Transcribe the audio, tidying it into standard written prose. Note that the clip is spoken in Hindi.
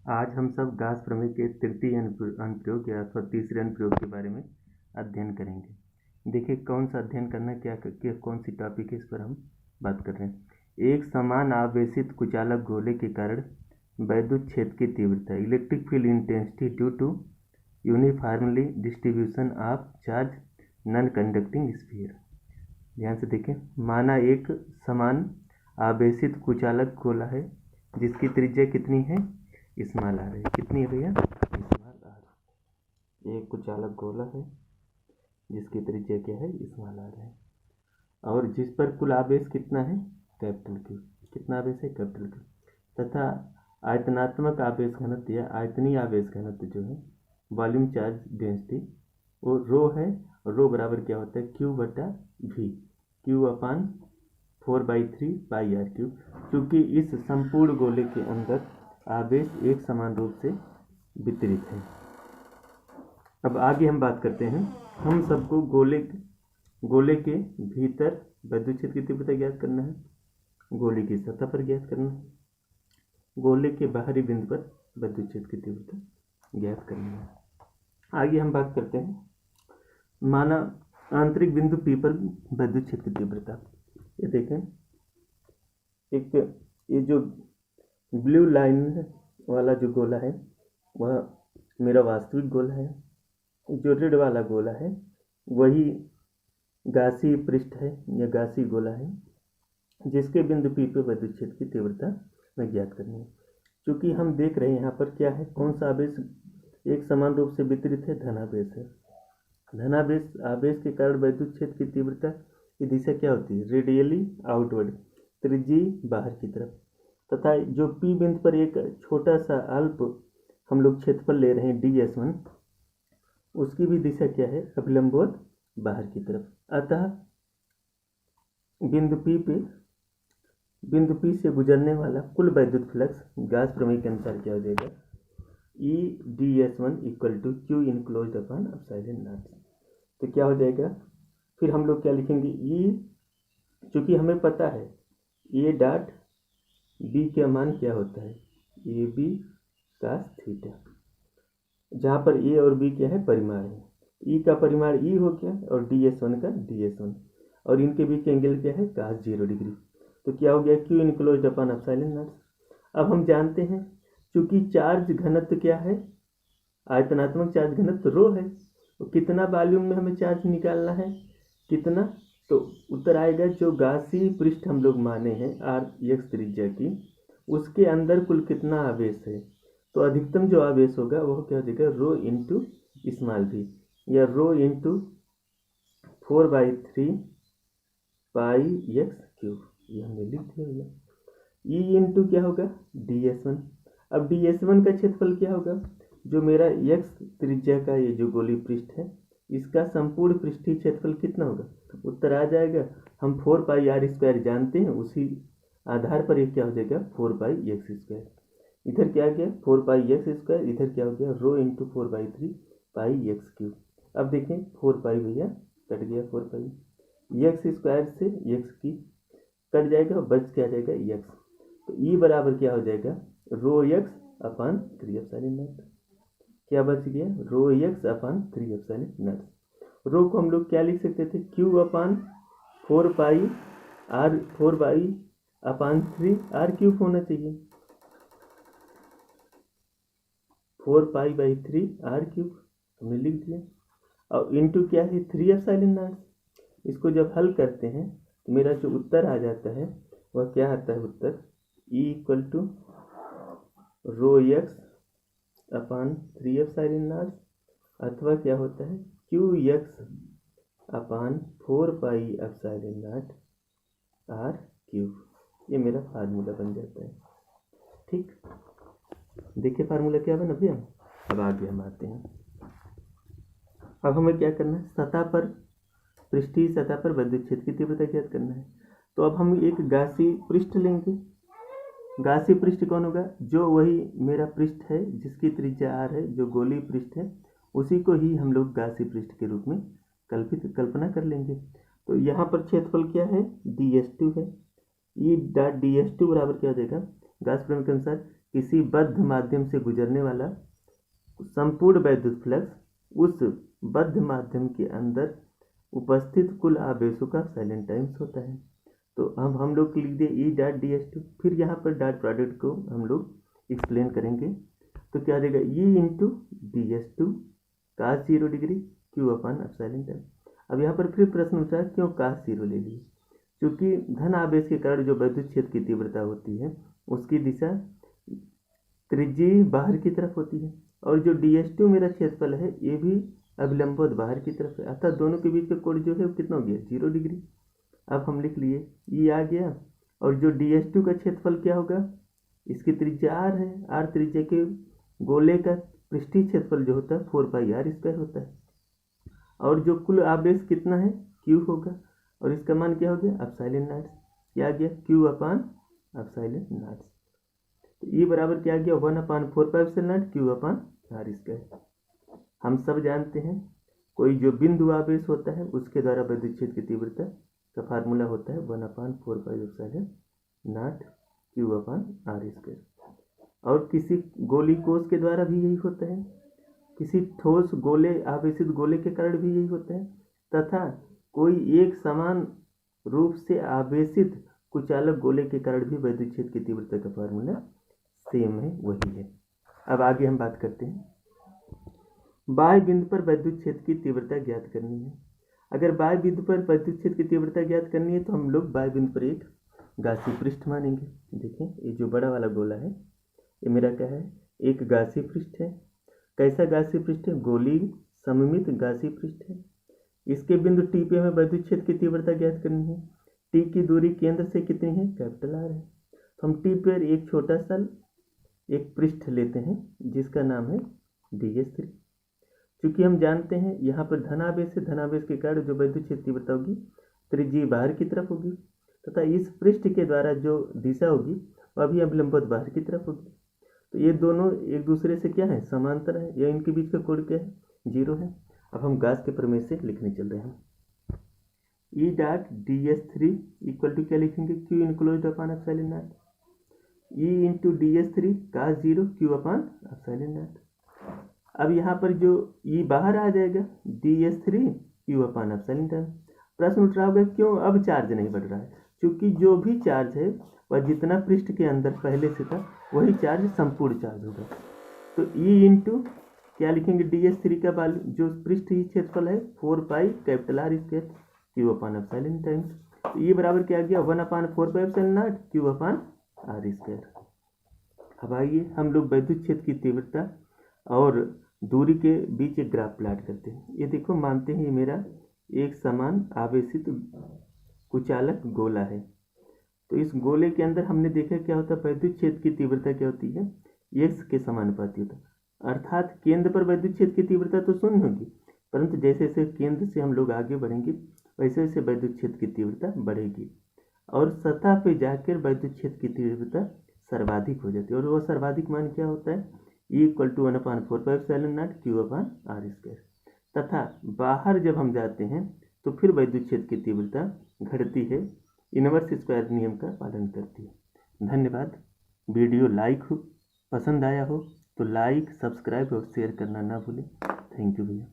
आज हम सब गास प्रमेय के तृतीय अनुप्रयोग या अथवा तीसरे अनुप्रयोग के बारे में अध्ययन करेंगे। देखिए कौन सा अध्ययन करना क्या कौन सी टॉपिक है, इस पर हम बात कर रहे हैं। एक समान आवेशित कुचालक गोले के कारण वैद्युत क्षेत्र की तीव्रता electric field intensity due to uniformly distribution of charge non conducting sphere. ध्यान से देखें, माना एक समान आवेशित कुचालक गोला है जिसकी त्रिज्या कितनी है, स्मॉल आर है। कितनी है भैया, स्मॉल आर। एक कुचालक गोला है जिसकी त्रिज्या क्या है, स्मॉल आर है, और जिस पर कुल आवेश कितना है, कैपिटल क्यू। कितना आवेश है, कैपिटल क्यू। तथा आयतनात्मक आवेश घनत्व या आयतनीय आवेश घनत्व जो है, वॉल्यूम चार्ज डेंसिटी, वो रो है, और रो बराबर क्या होता है, क्यू बटा v, q upon 4/3 pi r q. क्योंकि इस संपूर्ण गोले के अंदर आवेश एक समान रूप से वितरित है। अब आगे हम बात करते हैं। हम सबको गोले के भीतर विद्युत क्षेत्र की तीव्रता ज्ञात करना है, गोले की सतह पर ज्ञात करना है, गोले के बाहरी बिंदु पर विद्युत क्षेत्र की तीव्रता ज्ञात करनी है। आगे हम बात करते हैं, माना आंतरिक बिंदु P पर विद्युत क्षेत्र की तीव्रता। ये देखें, एक ये जो ब्लू लाइन वाला जो गोला है वह मेरा वास्तविक गोला है। जो रेड वाला गोला है वही गासी पृष्ठ है या गासी गोला है जिसके बिंदु P पर विद्युत क्षेत्र की तीव्रता में ज्ञात करनी है। क्योंकि हम देख रहे हैं यहाँ पर क्या है, कौन सा आवेश एक समान रूप से वितरित है, धनावेश है। धनावेश आवेश के कारण विद्युत क्षेत्र की तीव्रता की दिशा क्या होती है, रेडियली आउटवर्ड, त्रिज्यीय बाहर की तरफ। तथा जो P बिंदु पर एक छोटा सा अल्प हम लोग क्षेत्रफल ले रहे हैं ds1, उसकी भी दिशा क्या है, अभिलंबवत बाहर की तरफ। अतः बिंदु P से गुजरने वाला कुल विद्युत फ्लक्स गास प्रमेय के अनुसार क्या हो जाएगा, E ds1 equal to q enclosed upon epsilon naught. तो क्या हो जाएगा, फिर हम लोग क्या लिखेंगे, E, चूँकि हमें पता है A डॉट B का मान क्या होता है, ए बी कास थीटा, जहाँ पर A और B क्या है, परिमाण है। E का परिमाण E हो गया और ds1 का ds1, और इनके बीच एंगल क्या है, cos 0 डिग्री। तो क्या हो गया, Q enclosed upon epsilon naught. अब हम जानते हैं चूँकि चार्ज घनत्व क्या है, आयतनात्मक चार्ज घनत्व रो है, तो कितना वॉल्यूम में हमें चार्ज निकालना है, कितना, तो उत्तर आएगा जो गासी पृष्ठ हम लोग माने हैं r x त्रिज्या की, उसके अंदर कुल कितना आवेश है। तो अधिकतम जो आवेश होगा वह क्या हो जाएगा, रो इंटू स्मॉल वी, या रो इंटू 4/3 पाई एक्स क्यूब, ये हमने लिख दिया। E इंटू क्या होगा, ds1। अब ds1 का क्षेत्रफल क्या होगा, जो मेरा x त्रिज्या का ये जो गोलीय पृष्ठ है इसका संपूर्ण पृष्ठीय क्षेत्रफल कितना होगा, उत्तर आ जाएगा। हम 4πr² जानते हैं, उसी आधार पर ये क्या हो जाएगा, 4πx²। इधर क्या गया, 4πx², इधर क्या हो गया, रो इंटू 4/3 पाई एक्स क्यूब। अब देखें 4π भैया कट गया, 4π x² से x की कट जाएगा, बच क्या जाएगा, x। तो E बराबर क्या हो जाएगा, रो x अपान 3 एप्सिलॉन नॉट। क्या बच गया, रो x अपान 3 एप्सिलॉन नॉट। रो को हम लोग क्या लिख सकते थे, Q अपान 4π r 4 अपान 3 r क्यूब होना चाहिए, 4π/3 r क्यूब हमने लिख दिया, और इंटू क्या है, 3 एप्सिलॉन नॉट। इसको जब हल करते हैं तो मेरा जो उत्तर आ जाता है वह क्या आता है, उत्तर E equal to rho x upon 3 epsilon naught, अथवा क्या होता है, QX upon 4π epsilon naught r cube. ये मेरा फार्मूला बन जाता है। ठीक, देखिए फार्मूला क्या बना भैया। अब आगे हम आते हैं। अब हमें क्या करना है, सतह पर, पृष्ठीय सतह पर विद्युत क्षेत्र की तीव्रता ज्ञात करना है। तो अब हम एक गासी पृष्ठ लेंगे। गासी पृष्ठ कौन होगा, जो वही मेरा पृष्ठ है जिसकी त्रिज्या r है, जो गोलीय पृष्ठ है, उसी को ही हम लोग गासी पृष्ठ के रूप में कल्पना कर लेंगे। तो यहाँ पर क्षेत्रफल क्या है, ds2 है। E डॉट ds2 बराबर क्या हो जाएगा, गास प्रमेय के अनुसार किसी बद्ध माध्यम से गुजरने वाला संपूर्ण वैद्युत फ्लक्स उस बद्ध माध्यम के अंदर उपस्थित कुल आवेशों का साइलेंट टाइम्स होता है। तो अब हम लोग लिख दिए E dot d s two, फिर यहाँ पर डॉट प्रोडक्ट को हम लोग एक्सप्लेन करेंगे। तो क्या देगा, E into d s two cos 0 degree q upon epsilon time. अब यहाँ पर फिर प्रश्न उठा क्यों कास 0 ले लिए, क्योंकि धन आवेश के कारण जो विद्युत क्षेत्र की तीव्रता होती है उसकी दिशा त्रिज्यीय बाहर की तरफ होती है, और जो डी एस टू मेरा क्षेत्रफल है ये भी अभिलंबवत बाहर की तरफ है, अर्थात दोनों के बीच का कोण जो है वो कितना हो गया, 0 डिग्री। अब हम लिख लिए ई आ गया, और जो डी एस टू का क्षेत्रफल क्या होगा, इसकी त्रिज्या आर है, आर त्रिज्या के गोले का पृष्ठीय क्षेत्रफल जो होता है 4πr² होता है, और जो कुल आवेश कितना है क्यू होगा, और इसका मान क्या हो गया एप्सिलॉन नॉट, क्या आ गया क्यू अपान एप्सिलॉन नॉट। तो ये बराबर क्या आ गया 1/4πε0 क्यू अपान r²। हम सब जानते हैं कोई जो बिंदु आवेश होता है उसके द्वारा विद्युत क्षेत्र की तीव्रता का फार्मूला होता है 1/4πε0 क्यू अपान r²। और किसी गोली कोष के द्वारा भी यही होता है, किसी ठोस गोले आवेशित गोले के कारण भी यही होता है, तथा कोई एक समान रूप से आवेशित कुचालक गोले के कारण भी विद्युत क्षेत्र की तीव्रता का फार्मूला सेम है, वही है। अब आगे हम बात करते हैं, बाह्य बिंदु पर विद्युत क्षेत्र की तीव्रता ज्ञात करनी है। अगर बाह्य बिंदु पर विद्युत क्षेत्र की तीव्रता ज्ञात करनी है तो हम लोग बाह्य बिंदु पर एक गासी पृष्ठ मानेंगे। देखें ये जो बड़ा वाला गोला है ये मेरा क्या है, एक गासी पृष्ठ है। कैसा गासी पृष्ठ है, गोली सममित गासी पृष्ठ है। इसके बिंदु टी पे हमें विद्युत क्षेत्र की तीव्रता ज्ञात करनी है। टी की दूरी केंद्र से कितनी है, कैपिटल आर है। तो हम टी पर एक छोटा सा एक पृष्ठ लेते हैं जिसका नाम है ds3। क्योंकि हम जानते हैं यहाँ पर धनावेश है, धनावेश के कारण जो विद्युत क्षेत्र तीव्रता होगी त्रिज्यीय बाहर की तरफ होगी, तथा इस पृष्ठ के द्वारा जो दिशा होगी वह भी अभिलंबवत बाहर की तरफ होगी। तो ये दोनों एक दूसरे से क्या है, समांतर है, या इनके बीच का कोण क्या है, 0 है। अब हम गास के प्रमेय से लिखने चल रहे हैं, E dot ds3 equal to क्या लिखेंगे, q enclosed upon epsilon naught, E into ds3 cos 0 q upon epsilon naught. अब यहाँ पर जो ई बाहर आ जाएगा ds3 Q upon epsilon not. प्रश्न उठ रहा होगा क्यों अब चार्ज नहीं बढ़ रहा है, क्योंकि जो भी चार्ज है वह जितना पृष्ठ के अंदर पहले से था वही चार्ज संपूर्ण चार्ज होगा। तो ई इंटू क्या लिखेंगे, ds3 का वैल्यू जो पृष्ठीय क्षेत्रफल है 4πr² Q upon epsilon times. तो ये बराबर क्या आ गया 1/4πε0 क्यू अपान r²। अब आइए हम लोग विद्युत क्षेत्र की तीव्रता और दूरी के बीच एक ग्राफ प्लाट करते हैं। ये देखो, मानते हैं ये मेरा एक समान आवेशित कुचालक गोला है। तो इस गोले के अंदर हमने देखा क्या होता है, विद्युत क्षेत्र की तीव्रता क्या होती है, x के समानुपाती होता है। अर्थात केंद्र पर विद्युत क्षेत्र की तीव्रता तो शून्य होगी, परंतु जैसे जैसे केंद्र से हम लोग आगे बढ़ेंगे वैसे वैसे विद्युत क्षेत्र की तीव्रता बढ़ेगी, और सतह पे जाकर विद्युत क्षेत्र की तीव्रता सर्वाधिक हो जाती है। और वो सर्वाधिक मान क्या होता है, E equal to 1/4πε0 q upon r²। तथा बाहर जब हम जाते हैं तो फिर विद्युत क्षेत्र की तीव्रता घटती है, इनवर्स स्क्वायर नियम का पालन करती है। धन्यवाद। वीडियो पसंद आया हो तो लाइक, सब्सक्राइब और शेयर करना ना भूलें। थैंक यू भैया।